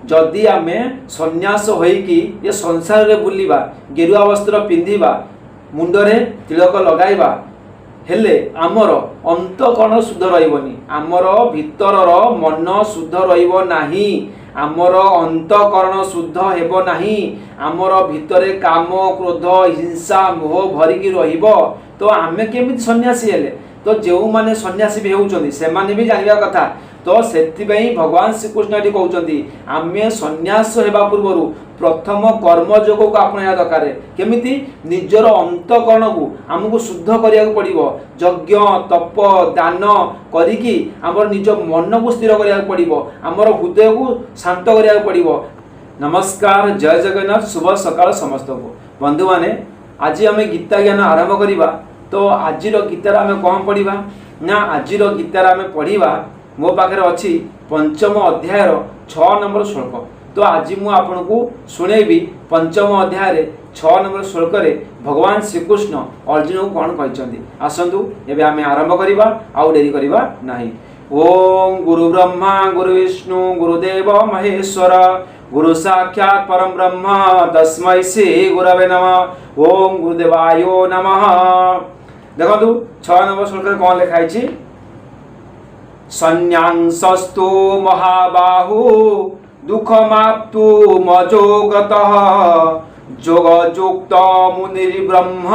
जदि आमे सन्यास होइकी ये संसार रे बुलिबा गेरुआ वस्त्र पिंधिबा मुंडरे तिलक लगाइबा हेले आमर अंतकरण शुद्ध रहिबनी आमर भितरर मन शुद्ध रहिबो नाही आमर अंतकरण शुद्ध हेबो नाही आमर भितरे काम क्रोध हिंसा मोह भरिकी रहिबो तो आमे केमिति सन्यासी हेले तो जो माने सन्यासी भी होउचंदी से माने भी जानिबा कथा तो सेथिबई भगवान श्री कृष्ण एठी कहउचंदी आमे सन्यास हेबा पूर्वरु प्रथम कर्मयोग को अपनाया दरकार केमिति निजर अंतकरण को आमको शुद्ध करिया पड़िबो यज्ञ तप दान करिकी हमर निज मन को स्थिर करिया पड़िबो हमर हृदय को शांत करिया पड़िबो। नमस्कार जय जगन्नाथ शुभ सकाळ समस्त को बंधु माने आज आमे गीता ज्ञान आरंभ करिबा तो आजिर गीतार आमे कौन पढ़िबा ना आजिर गीतार आमे पढ़िबा मो पाखरे अछि पंचम अध्यायर 6 नंबर श्लोक तो आज मु आपनको सुनेबी पंचम अध्याय रे 6 नंबर श्लोक रे भगवान श्री कृष्ण अर्जुन को कौन कहचंदी आसंतु एबे आमे आरंभ करिबा आउ देरी करिबा नाही। ओम गुरु ब्रह्मा गुरु विष्णु गुरुदेव महेश्वर गुरु साक्षात् परम ब्रह्म तस्मै श्री गुरवे नमः। ओम गुरुदेवाय नमः। देखो 6 नंबर श्लोक रे कौन लिखा है संन्यासस्तु महाबाहु दुखमाप्तु मजोगतः योगयुक्त मुनिर्ब्रह्म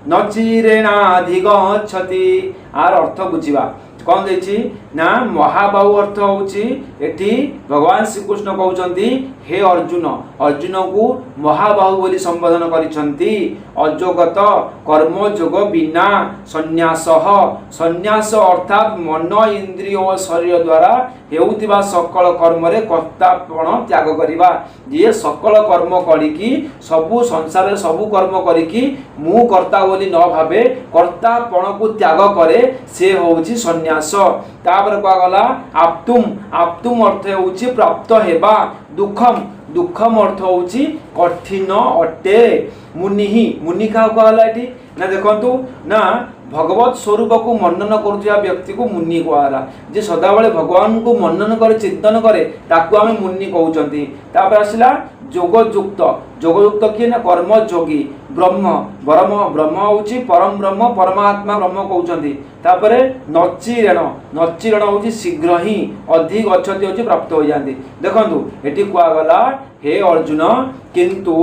न चिरेणाधिगच्छति। आर अर्थ बुझिबा कौन देछि ना महाबाहु अर्थ होछि एठी भगवान श्री कृष्ण कहउचंती हे अर्जुन अर्जुन को महाबाहु बोली संबोधन करिसंती अजोगत कर्म जोग बिना संन्यास संन्यास अर्थात मन इंद्रिय और शरीर द्वारा हेउतिबा सकल कर्म रे कर्तापण त्याग करिबा जे सकल कर्म करिकी सबु संसार रे सबु कर्म करिकी मु कर्ता बोली न भाबे कर्तापण को त्याग करे से होउची संन्यास। तापर को गला आप्तुम अर्थ होउची प्राप्त हेबा दुखम दुखम अर्थ होउची कठिन अटे मुनि का कहला एठी ना देखंतु ना भगवत स्वरूप को मनन करुवा व्यक्ति को मुनि कहला जे सदाबले भगवान को मनन करे चिंतन करे ताकू आमे मुनि कहउचंती। तापर आसिला योगयुक्त किए ना कर्म योगी ब्रह्म ब्रह्म होउची परम ब्रह्म परमात्मा ब्रह्म कहउचंती। तापर नचिरण होउची शीघ्र ही अधिक गच्छति होची प्राप्त हो जांती। देखंतु एठी कुआ गला हे अर्जुन किंतु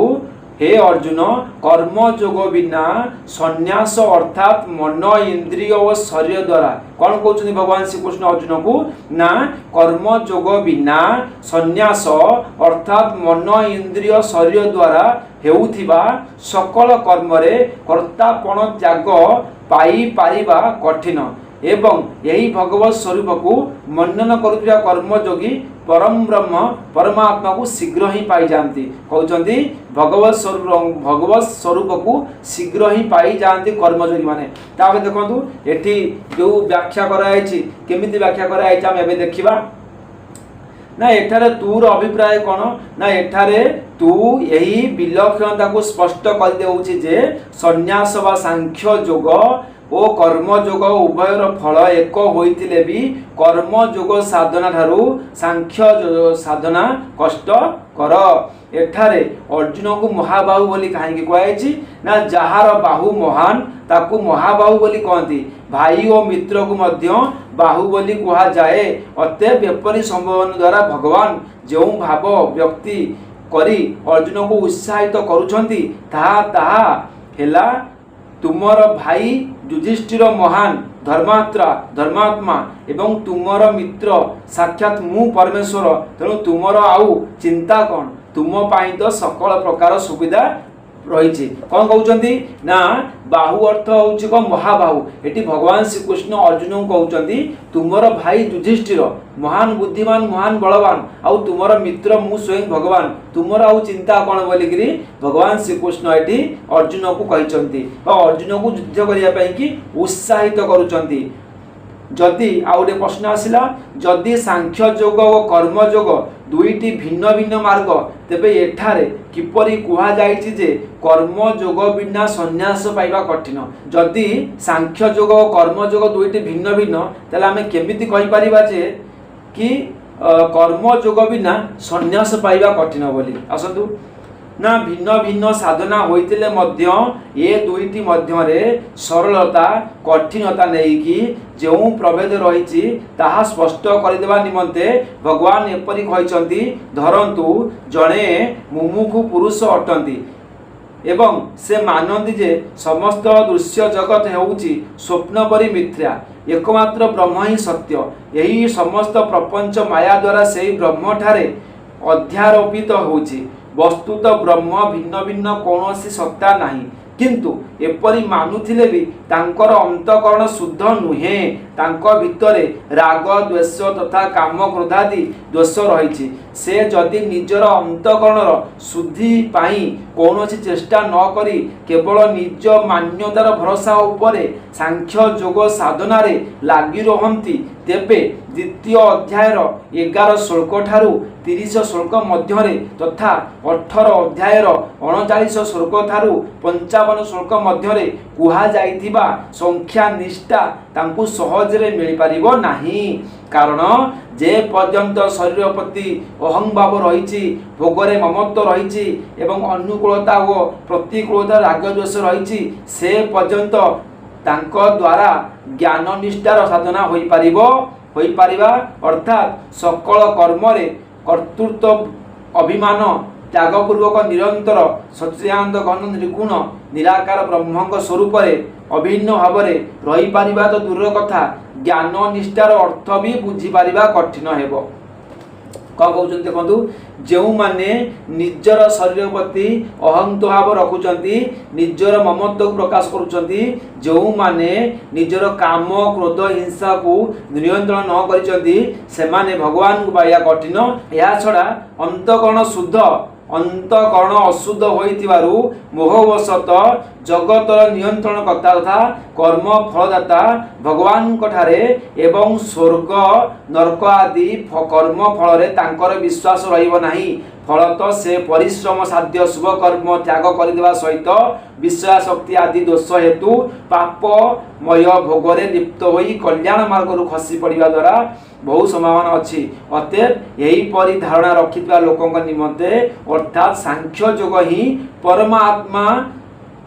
हे अर्जुन कर्म जोग बिना संन्यास अर्थात मन इंद्रिय और शरीर द्वारा कौन कहते भगवान श्री कृष्ण अर्जुन को ना कर्म जोग बिना संन्यास अर्थात मन इंद्रिय शरीर द्वारा हेउथिबा सकल कर्म रे कर्तापण त्याग पाई पारिबा कठिन एवं यही भगवत स्वरूप को मनन करुवा कर्मयोगी परम ब्रह्म परमात्मा को शीघ्र ही पाई जाती कहते भगवत स्वरूप को शीघ्र ही पाई जाती कर्मयोगी माने। तापर देखंतु एठी जो व्याख्या कराई केमिति व्याख्या कराई हम एबे देखिबा ना एठारे तूर अभिप्राय कौन ना एठारे तू यही विलक्षणता को स्पष्ट कर देउछि जे संन्यास वा सांख्य योग ओ कर्म योग उभयर फल एक होइतिले भी कर्म योग साधना ठारू सांख्य साधना कष्ट कर। एठारे अर्जुन को महाबाहु बोली कहीं कहुई ना जार बाहु महान ताकू महाबाहु बोली कहती भाई और मित्र को मध्य बाहु बोली कहा जाए। अतएव एपरी संबोधन द्वारा भगवान जो भाव व्यक्ति करी अर्जुन को उत्साहित करुछंती ताहा हेला तुमर भाई युधिष्ठिर महान धर्मात्मा एवं तुमर मित्र साक्षात मु परमेश्वर तेणु तुमर आउ चिंता कौन तुम पाई तो सकल प्रकार सुविधा रही कौन कहते ना बाहु अर्थ हूँ महाबाहु एटी भगवान श्री कृष्ण अर्जुन को कहते तुमर भाई युधिष्ठिर महान बुद्धिमान महान बलवान आउ तुमर मित्र मु स्वयं भगवान तुमर आउ चिंता कौन बोलिकी भगवान श्री कृष्ण एटी अर्जुन को कहते अर्जुन को युद्ध करने की उत्साहित करुँच। जदि आउ गोटे प्रश्न आसला जदि सांख्य योग और कर्म योग दुईटी भिन्न भिन्न मार्ग तेबे एठारे किपरि कुहा जाइछि जे कर्म योग बिना संन्यास पाइबा कठिन जदि सांख्य योग और कर्म योग दुईटी भिन्न भिन्न तेला आमे केमिति कहि परिबा जे कि कर्मयोग बिना संन्यास पाइबा कठिन बोली आसतु ना भिन्न भिन्न साधना होइतिले मध्य ए दुईटी मध्यरे सरलता कठिनता नेकी जो प्रभेद रही ताहा स्पष्ट करदेवा निमंते भगवान एपरि कहिसंती धरंतु जणे मुमुखु पुरुष अटंती एवं से मानती जे समस्त दृश्य जगत हेउची स्वप्न परि मिथ्या एकमात्र ब्रह्म ही सत्य यही समस्त प्रपंच माया द्वारा से ब्रह्म ठारे अध्यारोपित होउची वस्तुत ब्रह्म भिन्न भिन्न कौनसी सत्ता नहीं किंतु एपरी मानुथिले भी तांकर अंतकरण शुद्ध नुहे तांको भितरे राग द्वेष तथा काम क्रोधादि दोष रही से जदि निजर अंतकरणर शुद्धि पाई कौनसी चेष्टा न करी केवल निज मान्यतार भरोसा उपरे सांख्य योग साधना रे लागी रहंती तेबे द्वितीय अध्यायर 11 श्लोक ठारू 30 श्लोक मध्यरे तथा 18 अध्यायर 39 श्लोक ठारू 55 श्लोक मध्यरे कुहा जाइथिबा संख्या निष्ठा तांकु सहजरे मिल पारिबो नाही कारण जे पर्यंत शरीर प्रति अहंभाव रही भोगरे ममत्व रही एवं अनुकूलता और प्रतिकूलता राग द्वेष रही से पर्यंत तांको द्वारा ज्ञान निष्ठार साधना होई पारिबा अर्थात सकल कर्मरे कर्तृत्व अभिमान त्यागपूर्वक निरंतर सच्चिदानंद घन निर्गुण निराकार ब्रह्मंग स्वरूप अभिन्न भाव रही पारिबा तो दूर कथा ज्ञान निष्ठार अर्थ भी बुझी पारिबा कठिन हेबो कौन कहते देखु जो माने निजर शरीर प्रति अहंत भाव रखुचंती निजर ममत्व प्रकाश करुचंती जो माने निजर काम क्रोध हिंसा को नियंत्रण न करिचंती सेमाने भगवान को पाइया कठिन या छड़ा अंतकरण शुद्ध अंतकरण अशुद्ध होइतिबारु मोहवशत जगतर नियंत्रण कर्ता तथा कर्म फलदाता भगवान ठारे एवं स्वर्ग नरक आदि कर्म फल तांकर विश्वास रहिबो नाही फलत से परिश्रम साध्य शुभ कर्म त्याग करदेवा सहित विश्वासक्ति आदि दोष हेतु पापमय भोगरे लिप्त होई कल्याण मार्ग खसी पड़िबा द्वारा बहु संभावना अच्छी अतएव यही परि धारणा रखिथिबा लोकंक निमंते अर्थात सांख्य योग ही परमात्मा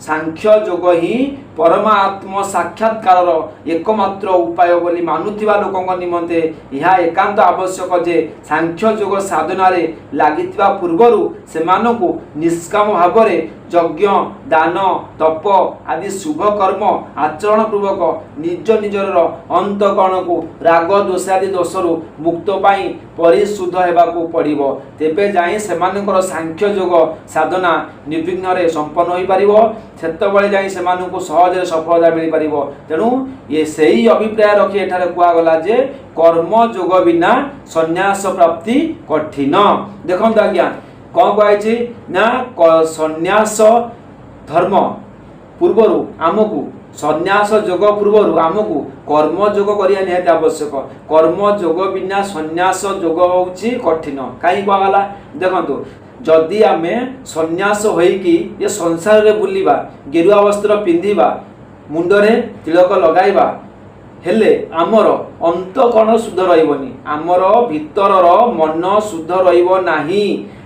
सांख्य योग ही परमात्म साक्षात्कार एकमात्र उपाय बोली मानुथिबा लोकंक निमंते यह एकांत आवश्यक जे सांख्य योग साधना रे लागिथिबा पूर्वरु सेमानकु निष्काम भावरे यज्ञ दान तप आदि शुभ कर्म आचरण पूर्वक निज निजर अंतकरण को राग दोष आदि दोषरु मुक्त पाई परिशुद्ध हेबाकु पड़िबो तेबे जाई सेमानकर सांख्य योग साधना निर्विघ्न रे संपन्न होई परिबो सेतबळे जाई सेमानकु सहज सफलता मिल पारिबो तेणु ये सही अभिप्राय रखी एठारे कुआ गला जे कर्म योग बिना संन्यास प्राप्ति कठिन देखंत आज्ञा कौन कही ना संन्यास धर्म पूर्वर आमको संन्यास योग पूर्वर आमको कर्म योग करिया निहाती आवश्यक कर्म योग बिना संन्यास योग होउची कठिन कहीं कहला देखंतु जदि आमे संन्यास होइकी ये संसार रे बुलिबा गेरुआ वस्त्र पिंधिबा मुंडरे तिलक लगाइबा हेले आमर अंतकरण शुद्ध रहिबनी आमर भितरर मन शुद्ध रहिबो नाही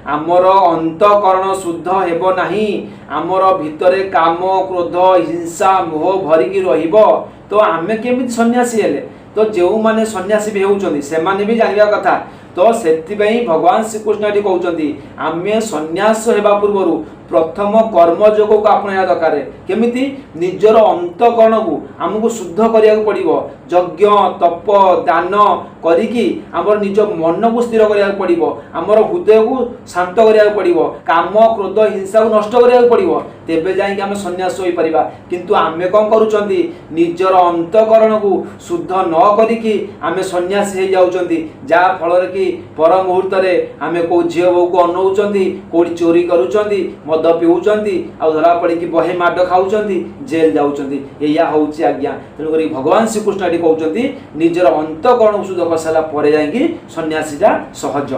आमर अंतकरण शुद्ध हेबो नाही आमर भितरे काम क्रोध हिंसा मोह भरिकी रहिबो तो आमे केमिति सन्यासी हेले तो जो माने सन्यासी भी होउचंदी से माने भी जानिबा कथा तो सेतिबई भगवान श्री कृष्ण एठी कहउचंदी आमे सन्यास हेबा पूर्वरु प्रथम कर्म योग को अपनाया दरकार केमिति निजर अंतकरण को आमको शुद्ध करिया पड़िबो यज्ञ तप दान करिकी हमर निज मन को स्थिर करिया पड़िबो हमर हृदय को शांत करिया पड़िबो काम क्रोध हिंसा को नष्ट करिया पड़िबो तेबे जाई कि हम सन्यास होई परिबा किंतु आमे कोन करूचंती निजर अंतकरण को शुद्ध न करिकी आमे सन्यासी हे जाउचंती जा फल रे कि पर मुहूर्त रे आमे को झियो बो को अनौचंती कोडी चोरी करूचंती मद पिउचंती आ धरा पड़ी कि बहे माड खाउचंती जेल जाउचंती एया होउची आज्ञा तेनु करी भगवान श्री कृष्ण एठी कहउचंती निजर अंतकरण शुद्ध करसाला परे जाईकी सन्यासीटा सहज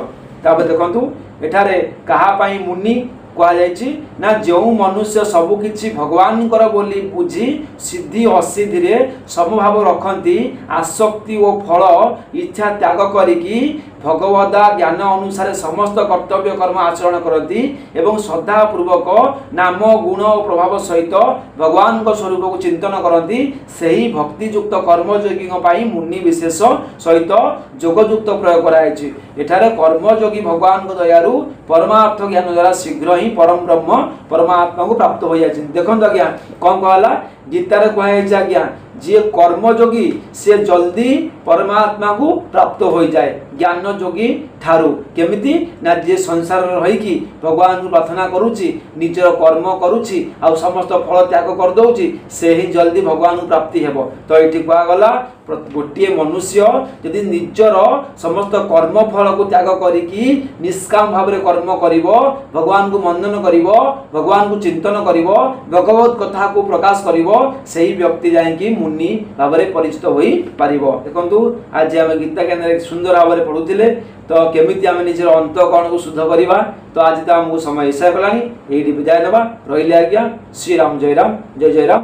ताबे देखंतु एठारे कहा पई मुनि कहा जायछि ना जो मनुष्य सबु किछि भगवान कर बोली बुझी सिद्धि असिद्धि रे समभाव रखंती आसक्ति और फल इच्छा त्याग करिकी भगवदा ज्ञान अनुसार समस्त कर्तव्य कर्म आचरण करती एवं श्रद्धा पूर्वक नाम गुण और प्रभाव सहित भगवान स्वरूप को चिंतन करती सही भक्तियुक्त कर्मयोगी मुनि विशेष सहित जोगयुक्त प्रयोग कराई। एठारे कर्मयोगी भगवान को दयारु परमार्थ ज्ञान द्वारा शीघ्र ही परम ब्रह्म परमात्मा को प्राप्त हो जाए। देखो आज्ञा कौन कहला गीतार कहुई आज्ञा जी कर्मयोगी से जल्दी परमात्मा को प्राप्त हो जाए ज्ञान योगी ठारू केमिति ना जे संसार रही भगवान को प्रार्थना करुच्ची निजर कर्म करुच्ची आ समस्त फल त्याग कर दउची से ही जल्दी भगवान को प्राप्ति हेबो। तो ये कहगला गोटे मनुष्य यदि निजर समस्त कर्म फल को त्याग करिकी निष्काम भाव में कर्म करिवो भगवान को मंदन करिवो भगवान को चिंतन करिवो भगवत कथा को प्रकाश करिवो सही व्यक्ति जाइकी मुनि भाव में परिचित होई पारिबो। देखंतु आज आम गीता केन्द्र सुंदर भाव में पढ़ुथिले तो केमिति आम निजर अंतःकरण को शुद्ध करवा। तो आज तो आमको समय ऐसा कलानी ये विदाय नवा रही आज्ञा। श्रीराम जय राम जय जय राम।